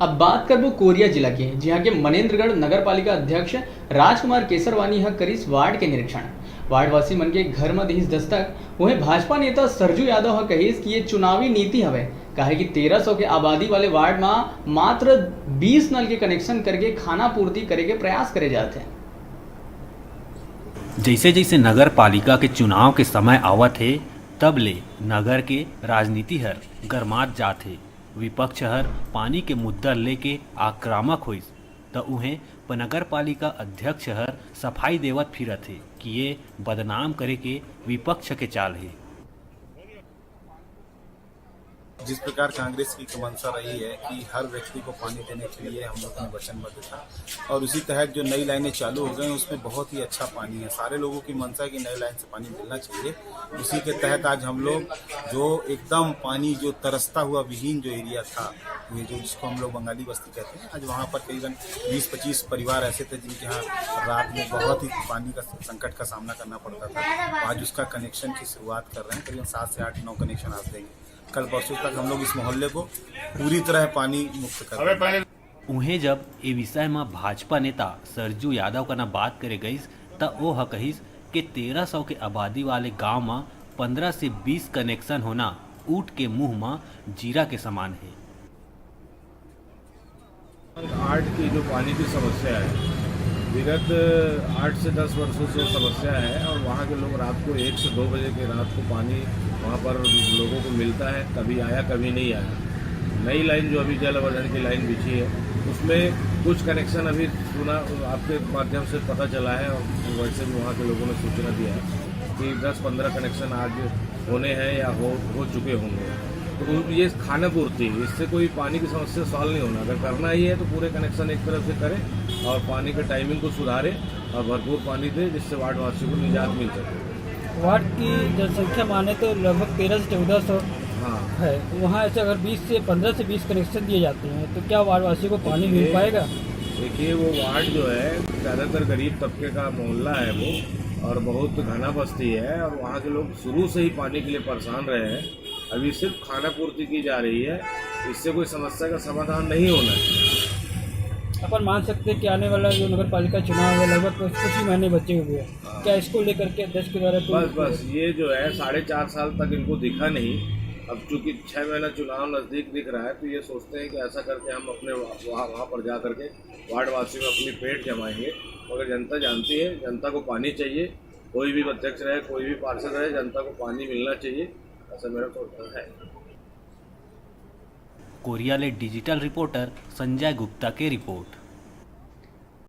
अब बात करबो कोरिया जिला की, जहाँ के मनेन्द्रगढ़ नगर पालिका अध्यक्ष राजकुमार केसरवानी ह करीस वार्ड के निरीक्षण। वार्डवासी मन के घर में दीस दस्तक। वहीं भाजपा नेता सरजू यादव ह कहिस कि ये चुनावी नीति हवे, काहे कि 1300 के आबादी वाले वार्ड में मात्र 20 नल के कनेक्शन करके खाना पूर्ति करे के प्रयास करे जाते हैं। जैसे जैसे नगर पालिका के चुनाव के समय आवत है, तब ले नगर के राजनीति हर गरमात जात है। विपक्ष हर पानी के मुद्दा लेके आक्रामक होइस त उहें नगर पालिका अध्यक्ष हर सफाई देवत फिरत है कि ये बदनाम करे के विपक्ष के चाल है। जिस प्रकार कांग्रेस की मंशा रही है कि हर व्यक्ति को पानी देने के लिए हम लोग ने वचनबद्ध था, और उसी तहत जो नई लाइनें चालू हो गई उसमें बहुत ही अच्छा पानी है। सारे लोगों की मंशा की नई लाइन से पानी मिलना चाहिए। उसी के तहत आज हम लोग जो एकदम पानी जो तरसता हुआ विहीन जो एरिया था, ये जो जिसको हम लोग बंगाली बस्ती कहते हैं, आज वहाँ पर करीबन 20-25 परिवार ऐसे थे जिनके यहाँ रात में बहुत ही पानी का संकट का सामना करना पड़ता था। आज उसका कनेक्शन की शुरुआत कर रहे हैं। करीबन 7 से 8-9 कनेक्शन आज देंगे। कल परसों तक हम लोग इस मोहल्ले को पूरी तरह पानी मुक्त कर। उन्हें जब ये विषय में भाजपा नेता सरजू यादव का न बात करे गईस त वो ह कहिस कि 1300 के आबादी वाले गांव में 15 से 20 कनेक्शन होना ऊँट के मुंह में जीरा के समान है। आर्ट की जो पानी की समस्या है, विगत 8 से 10 वर्षों से समस्या है, और वहाँ के लोग रात को 1 से 2 बजे के रात को पानी वहाँ पर लोगों को मिलता है। कभी आया कभी नहीं आया। नई लाइन जो अभी जल वर्धन की लाइन बिछी है, उसमें कुछ कनेक्शन अभी सुना आपके माध्यम से पता चला है, और वैसे भी वहाँ के लोगों ने सूचना दिया है कि 10-15 कनेक्शन आज होने हैं या हो चुके होंगे। तो ये खाना पूर्ति, इससे कोई पानी की समस्या सॉल्व नहीं होना। अगर करना ही है तो पूरे कनेक्शन एक तरफ से करें और पानी के टाइमिंग को सुधारें और भरपूर पानी दें, जिससे वार्ड वासियों को निजात मिल सके। वार्ड की जनसंख्या माने तो लगभग 13 से 1400 है। वहाँ ऐसे अगर 15 से 20 कनेक्शन दिए जाते हैं तो क्या वार्ड वासियों को पानी मिल पाएगा? देखिए, वो वार्ड जो है ज़्यादातर गरीब तबके का मोहल्ला है वो, और बहुत घना बस्ती है, और वहाँ के लोग शुरू से ही पानी के लिए परेशान रहे हैं। अभी सिर्फ खाना पूर्ति की जा रही है, इससे कोई समस्या का समाधान नहीं होना है। अपन मान सकते हैं कि आने वाला जो नगर पालिका चुनाव है लगभग कुछ ही महीने बचे हुए हैं, क्या इसको लेकर के अध्यक्ष के द्वारा बस ये जो है 4.5 साल तक इनको दिखा नहीं। अब चूंकि 6 महीना चुनाव नज़दीक दिख रहा है, तो ये सोचते हैं कि ऐसा करके हम अपने वहाँ पर जा करके वार्ड वासियों में अपनी पेट जमाएंगे। मगर जनता जानती है, जनता को पानी चाहिए। कोई भी अध्यक्ष रहे, कोई भी पार्षद रहे, जनता को पानी मिलना चाहिए, ऐसा मेरा सोचना है। कोरिया ले डिजिटल रिपोर्टर संजय गुप्ता के रिपोर्ट।